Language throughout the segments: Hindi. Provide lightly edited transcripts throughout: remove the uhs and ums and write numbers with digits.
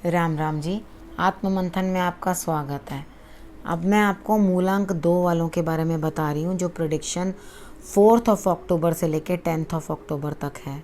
राम राम जी। आत्म मंथन में आपका स्वागत है। अब मैं आपको मूलांक 2 वालों के बारे में बता रही हूँ, जो प्रेडिक्शन 4 अक्टूबर से लेकर 10 अक्टूबर तक है।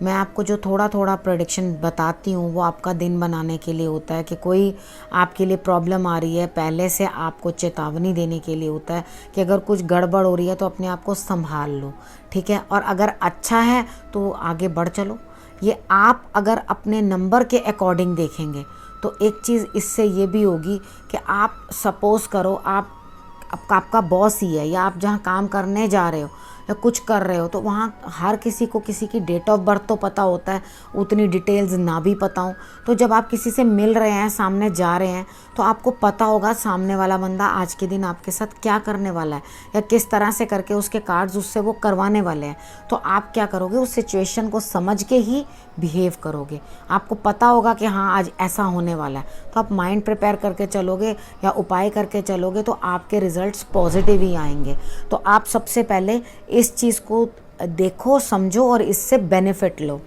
मैं आपको जो थोड़ा थोड़ा प्रेडिक्शन बताती हूँ वो आपका दिन बनाने के लिए होता है, कि कोई आपके लिए प्रॉब्लम आ रही है पहले से आपको चेतावनी देने के लिए होता है कि अगर कुछ गड़बड़ हो रही है तो अपने आप को संभाल लो, ठीक है। और अगर अच्छा है तो आगे बढ़ चलो। ये आप अगर अपने नंबर के अकॉर्डिंग देखेंगे तो एक चीज़ इससे ये भी होगी कि आप सपोज़ करो आपका बॉस ही है, या आप जहाँ काम करने जा रहे हो या कुछ कर रहे हो, तो वहाँ हर किसी को किसी की डेट ऑफ बर्थ तो पता होता है, उतनी डिटेल्स ना भी पता हो। तो जब आप किसी से मिल रहे हैं, सामने जा रहे हैं, तो आपको पता होगा सामने वाला बंदा आज के दिन आपके साथ क्या करने वाला है, या किस तरह से करके उसके कार्ड्स उससे वो करवाने वाले हैं। तो आप क्या करोगे, उस सिचुएशन को समझ के ही बिहेव करोगे। आपको पता होगा कि हाँ आज ऐसा होने वाला है, तो आप माइंड प्रिपेयर करके चलोगे या उपाय करके चलोगे तो आपके रिजल्ट्स पॉजिटिव ही आएंगे। तो आप सबसे पहले इस चीज़ को देखो, समझो और इससे बेनिफिट लो।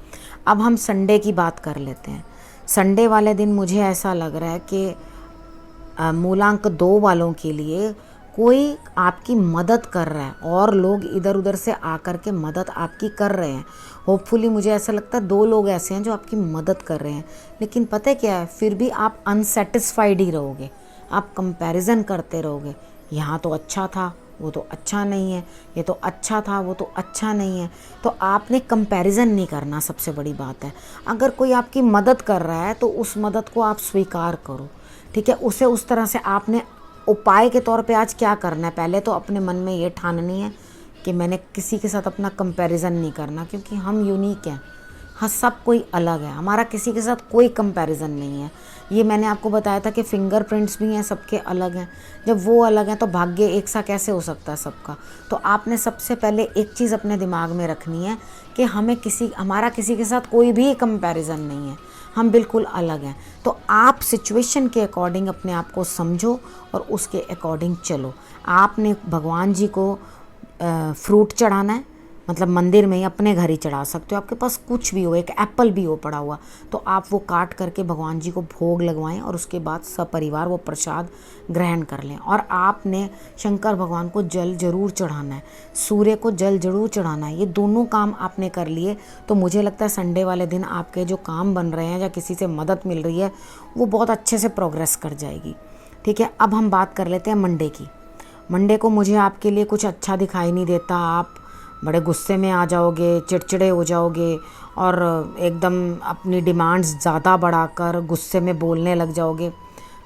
अब हम संडे की बात कर लेते हैं। संडे वाले दिन मुझे ऐसा लग रहा है कि मूलांक 2 वालों के लिए कोई आपकी मदद कर रहा है और लोग इधर उधर से आकर के मदद आपकी कर रहे हैं। होपफुली मुझे ऐसा लगता है 2 लोग ऐसे हैं जो आपकी मदद कर रहे हैं, लेकिन पता है क्या है, फिर भी आप अनसेटिस्फाइड ही रहोगे। आप कंपैरिजन करते रहोगे, यहाँ तो अच्छा था वो तो अच्छा नहीं है, ये तो अच्छा था वो तो अच्छा नहीं है। तो आपने कंपैरिजन नहीं करना, सबसे बड़ी बात है। अगर कोई आपकी मदद कर रहा है तो उस मदद को आप स्वीकार करो, ठीक है। उसे उस तरह से आपने उपाय के तौर पे आज क्या करना है, पहले तो अपने मन में ये ठाननी है कि मैंने किसी के साथ अपना कंपैरिजन नहीं करना, क्योंकि हम यूनिक हैं। हाँ, सब कोई अलग है, हमारा किसी के साथ कोई कंपैरिजन नहीं है। ये मैंने आपको बताया था कि फिंगरप्रिंट्स भी हैं, सबके अलग हैं। जब वो अलग हैं तो भाग्य एक सा कैसे हो सकता है सबका। तो आपने सबसे पहले एक चीज़ अपने दिमाग में रखनी है कि हमारा किसी के साथ कोई भी कंपैरिजन नहीं है, हम बिल्कुल अलग हैं। तो आप सिचुएशन के अकॉर्डिंग अपने आप को समझो और उसके अकॉर्डिंग चलो। आपने भगवान जी को फ्रूट चढ़ाना है, मतलब मंदिर में ही, अपने घर ही चढ़ा सकते हो। आपके पास कुछ भी हो, एक एप्पल भी हो पड़ा हुआ, तो आप वो काट करके भगवान जी को भोग लगवाएं और उसके बाद सपरिवार वो प्रसाद ग्रहण कर लें। और आपने शंकर भगवान को जल जरूर चढ़ाना है, सूर्य को जल जरूर चढ़ाना है। ये दोनों काम आपने कर लिए तो मुझे लगता है संडे वाले दिन आपके जो काम बन रहे हैं या किसी से मदद मिल रही है वो बहुत अच्छे से प्रोग्रेस कर जाएगी, ठीक है। अब हम बात कर लेते हैं मंडे की। मंडे को मुझे आपके लिए कुछ अच्छा दिखाई नहीं देता। आप बड़े गुस्से में आ जाओगे, चिड़चिड़े हो जाओगे और एकदम अपनी डिमांड्स ज़्यादा बढ़ाकर गुस्से में बोलने लग जाओगे।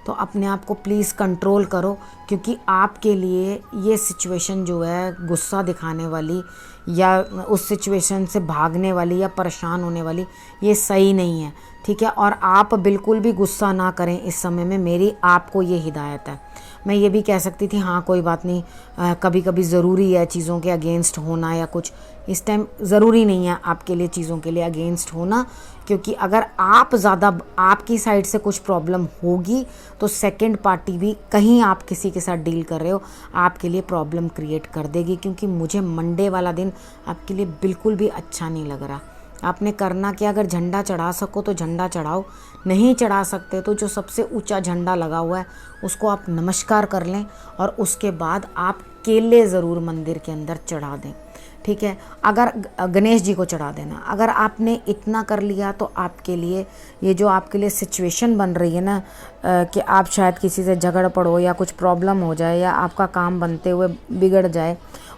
तो अपने आप को प्लीज़ कंट्रोल करो, क्योंकि आपके लिए ये सिचुएशन जो है गुस्सा दिखाने वाली या उस सिचुएशन से भागने वाली या परेशान होने वाली, ये सही नहीं है, ठीक है। और आप बिल्कुल भी गुस्सा ना करें इस समय में, मेरी आपको ये हिदायत है। मैं ये भी कह सकती थी हाँ कोई बात नहीं, कभी कभी ज़रूरी है चीज़ों के अगेंस्ट होना या कुछ। इस टाइम ज़रूरी नहीं है आपके लिए चीज़ों के लिए अगेंस्ट होना, क्योंकि अगर आप ज़्यादा आपकी साइड से कुछ प्रॉब्लम होगी तो सेकंड पार्टी भी, कहीं आप किसी के साथ डील कर रहे हो, आपके लिए प्रॉब्लम क्रिएट कर देगी। क्योंकि मुझे मंडे वाला दिन आपके लिए बिल्कुल भी अच्छा नहीं लग रहा। आपने करना क्या, अगर झंडा चढ़ा सको तो झंडा चढ़ाओ, नहीं चढ़ा सकते तो जो सबसे ऊंचा झंडा लगा हुआ है उसको आप नमस्कार कर लें और उसके बाद आप केले ज़रूर मंदिर के अंदर चढ़ा दें, ठीक है। अगर गणेश जी को चढ़ा देना। अगर आपने इतना कर लिया तो आपके लिए ये जो आपके लिए सिचुएशन बन रही है ना, कि आप शायद किसी से झगड़ पड़ो या कुछ प्रॉब्लम हो जाए या आपका काम बनते हुए बिगड़ जाए,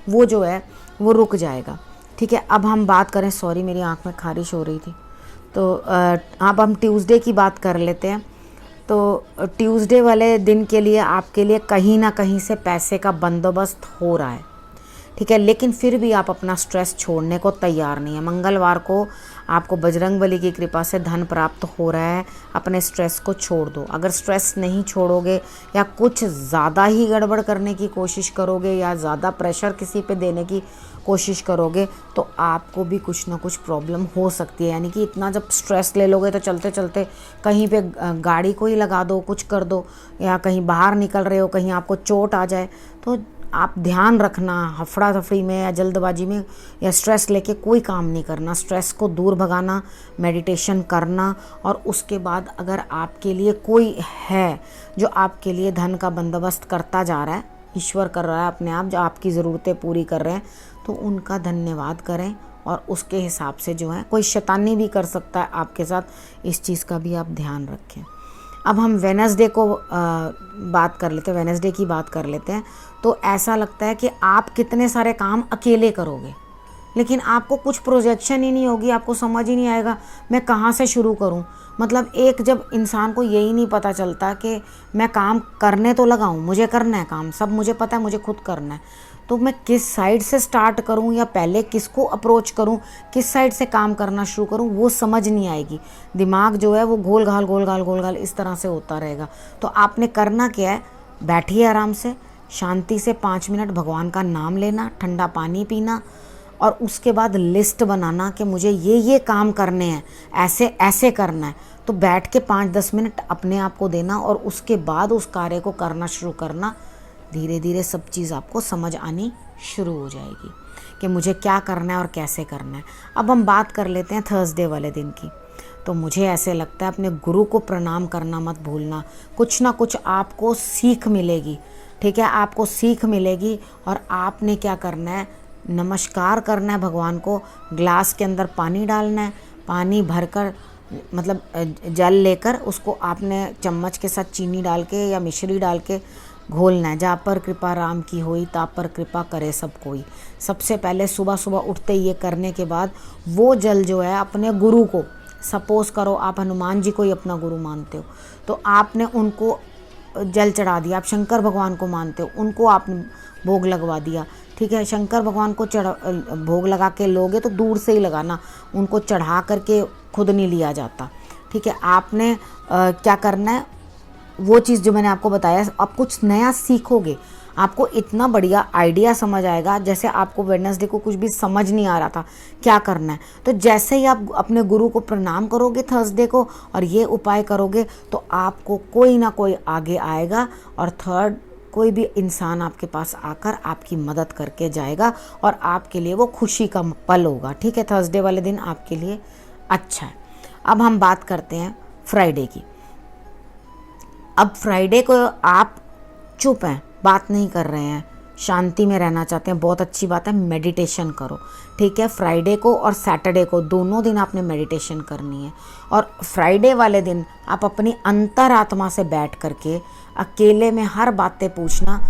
वो जो है वो रुक जाएगा, ठीक है। अब हम बात करें, सॉरी मेरी आंख में खारिश हो रही थी, तो अब हम ट्यूसडे की बात कर लेते हैं। तो ट्यूसडे वाले दिन के लिए आपके लिए कहीं ना कहीं से पैसे का बंदोबस्त हो रहा है, ठीक है। लेकिन फिर भी आप अपना स्ट्रेस छोड़ने को तैयार नहीं है। मंगलवार को आपको बजरंगबली की कृपा से धन प्राप्त हो रहा है, अपने स्ट्रेस को छोड़ दो। अगर स्ट्रेस नहीं छोड़ोगे या कुछ ज़्यादा ही गड़बड़ करने की कोशिश करोगे या ज़्यादा प्रेशर किसी पे देने की कोशिश करोगे तो आपको भी कुछ ना कुछ प्रॉब्लम हो सकती है। यानी कि इतना जब स्ट्रेस ले लोगे तो चलते चलते कहीं पे गाड़ी को ही लगा दो, कुछ कर दो, या कहीं बाहर निकल रहे हो कहीं आपको चोट आ जाए तो आप ध्यान रखना, हफड़ा दफड़ी में या जल्दबाजी में या स्ट्रेस लेके कोई काम नहीं करना। स्ट्रेस को दूर भगाना, मेडिटेशन करना, और उसके बाद अगर आपके लिए कोई है जो आपके लिए धन का बंदोबस्त करता जा रहा है, ईश्वर कर रहा है अपने आप, जो आपकी ज़रूरतें पूरी कर रहे हैं, तो उनका धन्यवाद करें और उसके हिसाब से जो है, कोई शैतानी भी कर सकता है आपके साथ, इस चीज़ का भी आप ध्यान रखें। अब हम वेडनेसडे को बात कर लेते हैं, वेडनेसडे की बात कर लेते हैं। तो ऐसा लगता है कि आप कितने सारे काम अकेले करोगे, लेकिन आपको कुछ प्रोजेक्शन ही नहीं होगी, आपको समझ ही नहीं आएगा मैं कहाँ से शुरू करूँ। मतलब एक जब इंसान को यही नहीं पता चलता कि मैं काम करने तो लगा हूँ, मुझे करना है काम, सब मुझे पता है, मुझे खुद करना है, तो मैं किस साइड से स्टार्ट करूं या पहले किसको अप्रोच करूं, किस साइड से काम करना शुरू करूं, वो समझ नहीं आएगी। दिमाग जो है वो गोल घाल इस तरह से होता रहेगा। तो आपने करना क्या है, बैठिए आराम से, शांति से 5 मिनट भगवान का नाम लेना, ठंडा पानी पीना, और उसके बाद लिस्ट बनाना कि मुझे ये काम करने हैं, ऐसे ऐसे करना है। तो बैठ के 5-10 मिनट अपने आप को देना और उसके बाद उस कार्य को करना शुरू करना। धीरे धीरे सब चीज़ आपको समझ आनी शुरू हो जाएगी कि मुझे क्या करना है और कैसे करना है। अब हम बात कर लेते हैं थर्सडे वाले दिन की। तो मुझे ऐसे लगता है अपने गुरु को प्रणाम करना मत भूलना, कुछ ना कुछ आपको सीख मिलेगी, ठीक है, आपको सीख मिलेगी। और आपने क्या करना है, नमस्कार करना है भगवान को, ग्लास के अंदर पानी डालना है, पानी भरकर मतलब जल लेकर उसको आपने चम्मच के साथ चीनी डाल के या मिश्री डाल के घोलना है। जहाँ पर कृपा राम की होई ता पर कृपा करे सब कोई। सबसे पहले सुबह सुबह उठते ये करने के बाद वो जल जो है अपने गुरु को, सपोज़ करो आप हनुमान जी को ही अपना गुरु मानते हो, तो आपने उनको जल चढ़ा दिया। आप शंकर भगवान को मानते हो, उनको आपने भोग लगवा दिया, ठीक है। शंकर भगवान को भोग लगा के लोगे तो दूर से ही लगाना, उनको चढ़ा करके खुद नहीं लिया जाता, ठीक है। आपने क्या करना है, वो चीज़ जो मैंने आपको बताया, आप कुछ नया सीखोगे, आपको इतना बढ़िया आइडिया समझ आएगा। जैसे आपको वेडनेसडे को कुछ भी समझ नहीं आ रहा था क्या करना है, तो जैसे ही आप अपने गुरु को प्रणाम करोगे थर्सडे को और ये उपाय करोगे तो आपको कोई ना कोई आगे आएगा और थर्ड कोई भी इंसान आपके पास आकर आपकी मदद करके जाएगा और आपके लिए वो खुशी का पल होगा, ठीक है। थर्सडे वाले दिन आपके लिए अच्छा है। अब हम बात करते हैं फ्राइडे की। अब फ्राइडे को आप चुप हैं, बात नहीं कर रहे हैं, शांति में रहना चाहते हैं, बहुत अच्छी बात है, मेडिटेशन करो, ठीक है। फ्राइडे को और सैटरडे को दोनों दिन आपने मेडिटेशन करनी है। और फ्राइडे वाले दिन आप अपनी अंतरात्मा से बैठ करके अकेले में हर बातें पूछना।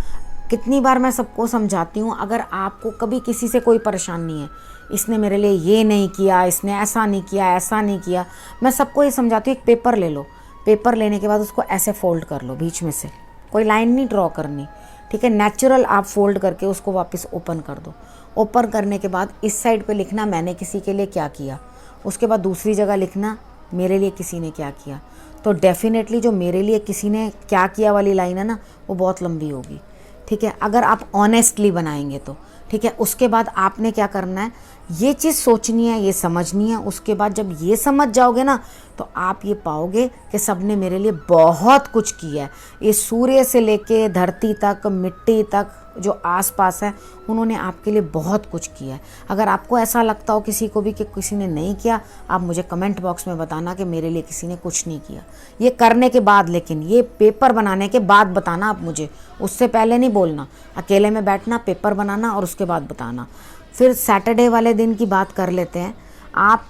कितनी बार मैं सबको समझाती हूँ, अगर आपको कभी किसी से कोई परेशानी है, इसने मेरे लिए ये नहीं किया, इसने ऐसा नहीं किया, ऐसा नहीं किया, मैं सबको ये समझाती हूँ, एक पेपर ले लो, पेपर लेने के बाद उसको ऐसे फोल्ड कर लो, बीच में से कोई लाइन नहीं ड्रॉ करनी, ठीक है। नेचुरल आप फोल्ड करके उसको वापस ओपन कर दो। ओपन करने के बाद इस साइड पे लिखना मैंने किसी के लिए क्या किया, उसके बाद दूसरी जगह लिखना मेरे लिए किसी ने क्या किया। तो डेफिनेटली जो मेरे लिए किसी ने क्या किया वाली लाइन है ना, वो बहुत लंबी होगी, ठीक है, अगर आप ऑनेस्टली बनाएंगे तो, ठीक है। उसके बाद आपने क्या करना है, ये चीज़ सोचनी है, ये समझनी है। उसके बाद जब ये समझ जाओगे ना, तो आप ये पाओगे कि सबने मेरे लिए बहुत कुछ किया है। ये सूर्य से लेके धरती तक, मिट्टी तक, जो आसपास है, उन्होंने आपके लिए बहुत कुछ किया है। अगर आपको ऐसा लगता हो किसी को भी कि किसी ने नहीं किया, आप मुझे कमेंट बॉक्स में बताना कि मेरे लिए किसी ने कुछ नहीं किया। ये करने के बाद, लेकिन ये पेपर बनाने के बाद बताना आप मुझे, उससे पहले नहीं बोलना। अकेले में बैठना, पेपर बनाना और उसके बाद बताना। फिर सैटरडे वाले दिन की बात कर लेते हैं। आप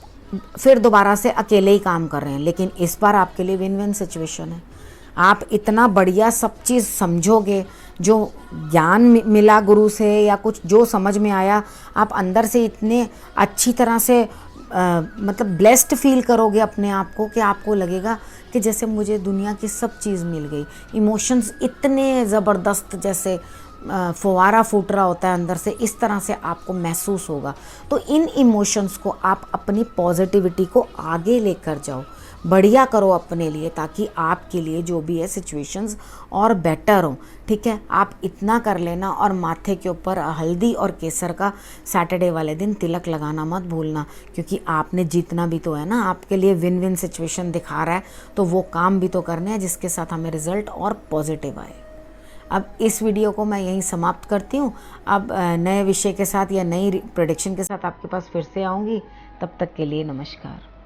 फिर दोबारा से अकेले ही काम कर रहे हैं, लेकिन इस बार आपके लिए विन विन सिचुएशन है। आप इतना बढ़िया सब चीज़ समझोगे, जो ज्ञान मिला गुरु से या कुछ जो समझ में आया, आप अंदर से इतने अच्छी तरह से मतलब ब्लेस्ड फील करोगे अपने आप को कि आपको लगेगा कि जैसे मुझे दुनिया की सब चीज़ मिल गई। इमोशंस इतने ज़बरदस्त, जैसे फुवारा फूट रहा होता है अंदर से, इस तरह से आपको महसूस होगा। तो इन इमोशंस को आप अपनी पॉजिटिविटी को आगे लेकर जाओ, बढ़िया करो अपने लिए, ताकि आपके लिए जो भी है सिचुएशंस और बेटर हो, ठीक है। आप इतना कर लेना। और माथे के ऊपर हल्दी और केसर का सैटरडे वाले दिन तिलक लगाना मत भूलना, क्योंकि आपने जीतना भी तो है ना, आपके लिए विन विन सिचुएशन दिखा रहा है, तो वो काम भी तो करने हैं जिसके साथ हमें रिजल्ट और पॉजिटिव आए। अब इस वीडियो को मैं यहीं समाप्त करती हूँ। अब नए विषय के साथ या नई प्रेडिक्शन के साथ आपके पास फिर से आऊँगी। तब तक के लिए नमस्कार।